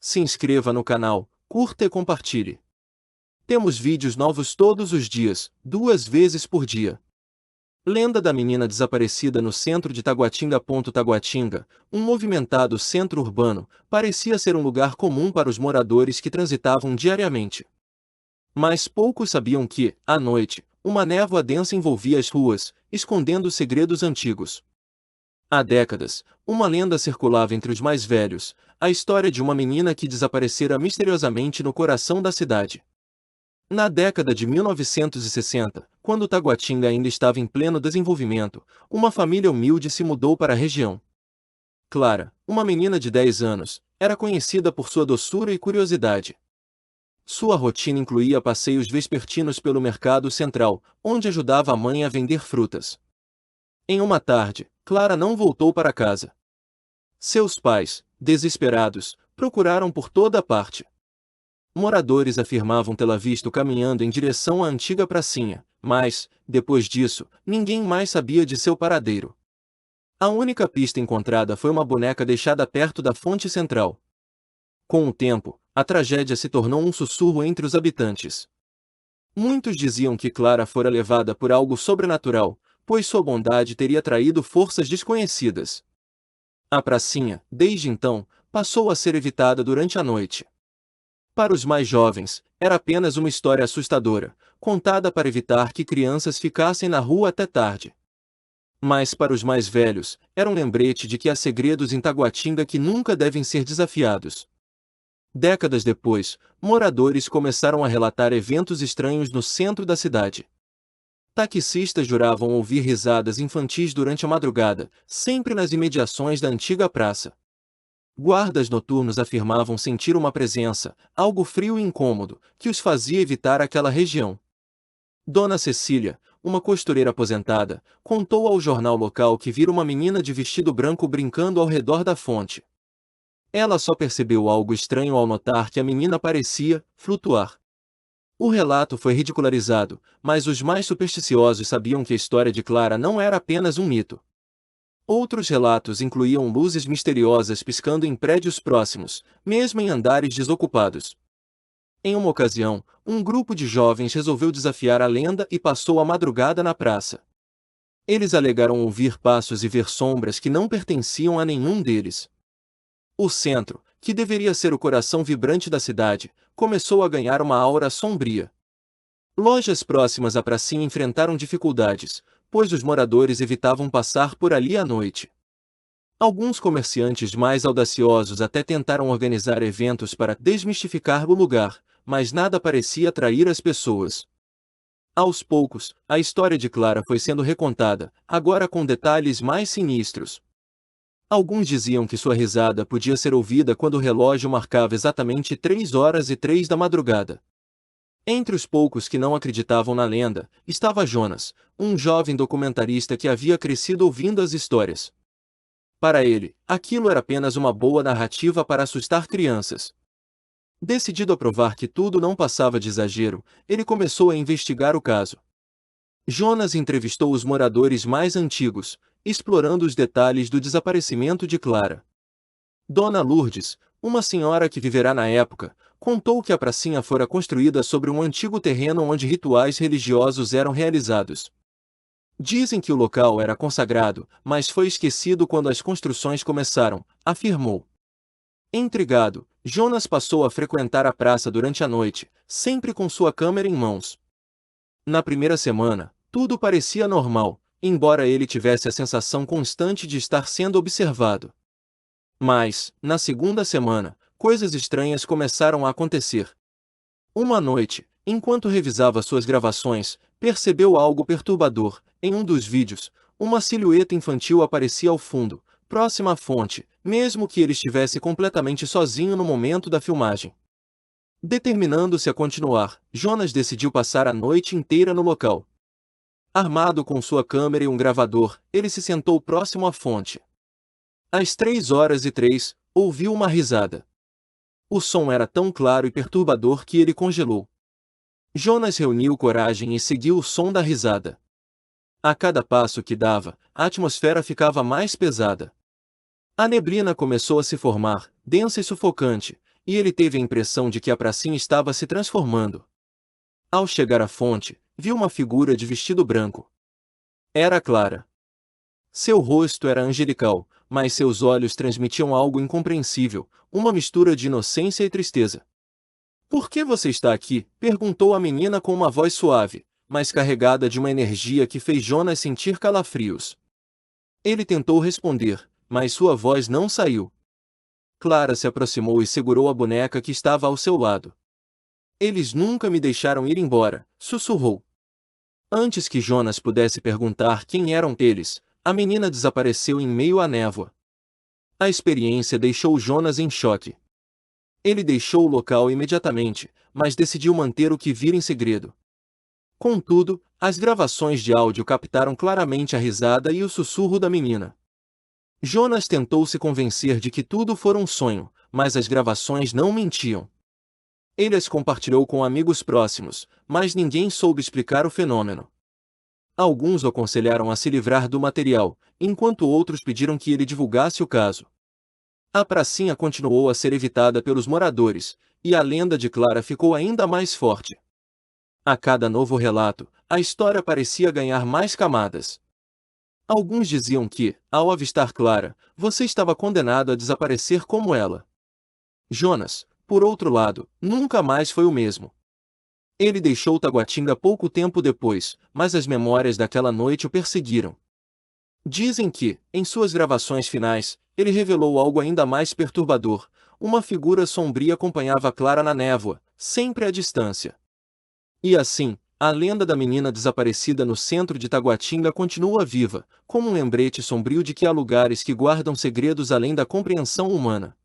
se inscreva no canal, curta e compartilhe. Temos vídeos novos todos os dias, 2 vezes por dia. Lenda da menina desaparecida no centro de Taguatinga. Taguatinga, um movimentado centro urbano, parecia ser um lugar comum para os moradores que transitavam diariamente. Mas poucos sabiam que, à noite, uma névoa densa envolvia as ruas, escondendo segredos antigos. Há décadas, uma lenda circulava entre os mais velhos, a história de uma menina que desaparecera misteriosamente no coração da cidade. Na década de 1960, quando Taguatinga ainda estava em pleno desenvolvimento, uma família humilde se mudou para a região. Clara, uma menina de 10 anos, era conhecida por sua doçura e curiosidade. Sua rotina incluía passeios vespertinos pelo mercado central, onde ajudava a mãe a vender frutas. Em uma tarde, Clara não voltou para casa. Seus pais, desesperados, procuraram por toda parte. Moradores afirmavam tê-la visto caminhando em direção à antiga pracinha, mas, depois disso, ninguém mais sabia de seu paradeiro. A única pista encontrada foi uma boneca deixada perto da fonte central. Com o tempo, a tragédia se tornou um sussurro entre os habitantes. Muitos diziam que Clara fora levada por algo sobrenatural, pois sua bondade teria atraído forças desconhecidas. A pracinha, desde então, passou a ser evitada durante a noite. Para os mais jovens, era apenas uma história assustadora, contada para evitar que crianças ficassem na rua até tarde. Mas para os mais velhos, era um lembrete de que há segredos em Taguatinga que nunca devem ser desafiados. Décadas depois, moradores começaram a relatar eventos estranhos no centro da cidade. Taxistas juravam ouvir risadas infantis durante a madrugada, sempre nas imediações da antiga praça. Guardas noturnos afirmavam sentir uma presença, algo frio e incômodo, que os fazia evitar aquela região. Dona Cecília, uma costureira aposentada, contou ao jornal local que vira uma menina de vestido branco brincando ao redor da fonte. Ela só percebeu algo estranho ao notar que a menina parecia flutuar. O relato foi ridicularizado, mas os mais supersticiosos sabiam que a história de Clara não era apenas um mito. Outros relatos incluíam luzes misteriosas piscando em prédios próximos, mesmo em andares desocupados. Em uma ocasião, um grupo de jovens resolveu desafiar a lenda e passou a madrugada na praça. Eles alegaram ouvir passos e ver sombras que não pertenciam a nenhum deles. O centro, que deveria ser o coração vibrante da cidade, começou a ganhar uma aura sombria. Lojas próximas à pracinha enfrentaram dificuldades, pois os moradores evitavam passar por ali à noite. Alguns comerciantes mais audaciosos até tentaram organizar eventos para desmistificar o lugar, mas nada parecia atrair as pessoas. Aos poucos, a história de Clara foi sendo recontada, agora com detalhes mais sinistros. Alguns diziam que sua risada podia ser ouvida quando o relógio marcava exatamente 3h03 da madrugada. Entre os poucos que não acreditavam na lenda, estava Jonas, um jovem documentarista que havia crescido ouvindo as histórias. Para ele, aquilo era apenas uma boa narrativa para assustar crianças. Decidido a provar que tudo não passava de exagero, ele começou a investigar o caso. Jonas entrevistou os moradores mais antigos, explorando os detalhes do desaparecimento de Clara. Dona Lourdes, uma senhora que viverá na época, contou que a pracinha fora construída sobre um antigo terreno onde rituais religiosos eram realizados. Dizem que o local era consagrado, mas foi esquecido quando as construções começaram, afirmou. Intrigado, Jonas passou a frequentar a praça durante a noite, sempre com sua câmera em mãos. Na primeira semana, tudo parecia normal, embora ele tivesse a sensação constante de estar sendo observado. Mas, na segunda semana, coisas estranhas começaram a acontecer. Uma noite, enquanto revisava suas gravações, percebeu algo perturbador. Em um dos vídeos, uma silhueta infantil aparecia ao fundo, próxima à fonte, mesmo que ele estivesse completamente sozinho no momento da filmagem. Determinando-se a continuar, Jonas decidiu passar a noite inteira no local. Armado com sua câmera e um gravador, ele se sentou próximo à fonte. Às 3h03, ouviu uma risada. O som era tão claro e perturbador que ele congelou. Jonas reuniu coragem e seguiu o som da risada. A cada passo que dava, a atmosfera ficava mais pesada. A neblina começou a se formar, densa e sufocante, e ele teve a impressão de que a pracinha estava se transformando. Ao chegar à fonte, viu uma figura de vestido branco. Era Clara. Seu rosto era angelical, mas seus olhos transmitiam algo incompreensível, uma mistura de inocência e tristeza. "Por que você está aqui?" perguntou a menina com uma voz suave, mas carregada de uma energia que fez Jonas sentir calafrios. Ele tentou responder, mas sua voz não saiu. Clara se aproximou e segurou a boneca que estava ao seu lado. "Eles nunca me deixaram ir embora", sussurrou. Antes que Jonas pudesse perguntar quem eram eles, a menina desapareceu em meio à névoa. A experiência deixou Jonas em choque. Ele deixou o local imediatamente, mas decidiu manter o que vira em segredo. Contudo, as gravações de áudio captaram claramente a risada e o sussurro da menina. Jonas tentou se convencer de que tudo fora um sonho, mas as gravações não mentiam. Ele as compartilhou com amigos próximos, mas ninguém soube explicar o fenômeno. Alguns o aconselharam a se livrar do material, enquanto outros pediram que ele divulgasse o caso. A pracinha continuou a ser evitada pelos moradores, e a lenda de Clara ficou ainda mais forte. A cada novo relato, a história parecia ganhar mais camadas. Alguns diziam que, ao avistar Clara, você estava condenado a desaparecer como ela. Jonas, por outro lado, nunca mais foi o mesmo. Ele deixou Taguatinga pouco tempo depois, mas as memórias daquela noite o perseguiram. Dizem que, em suas gravações finais, ele revelou algo ainda mais perturbador: uma figura sombria acompanhava Clara na névoa, sempre à distância. E assim, a lenda da menina desaparecida no centro de Taguatinga continua viva, como um lembrete sombrio de que há lugares que guardam segredos além da compreensão humana.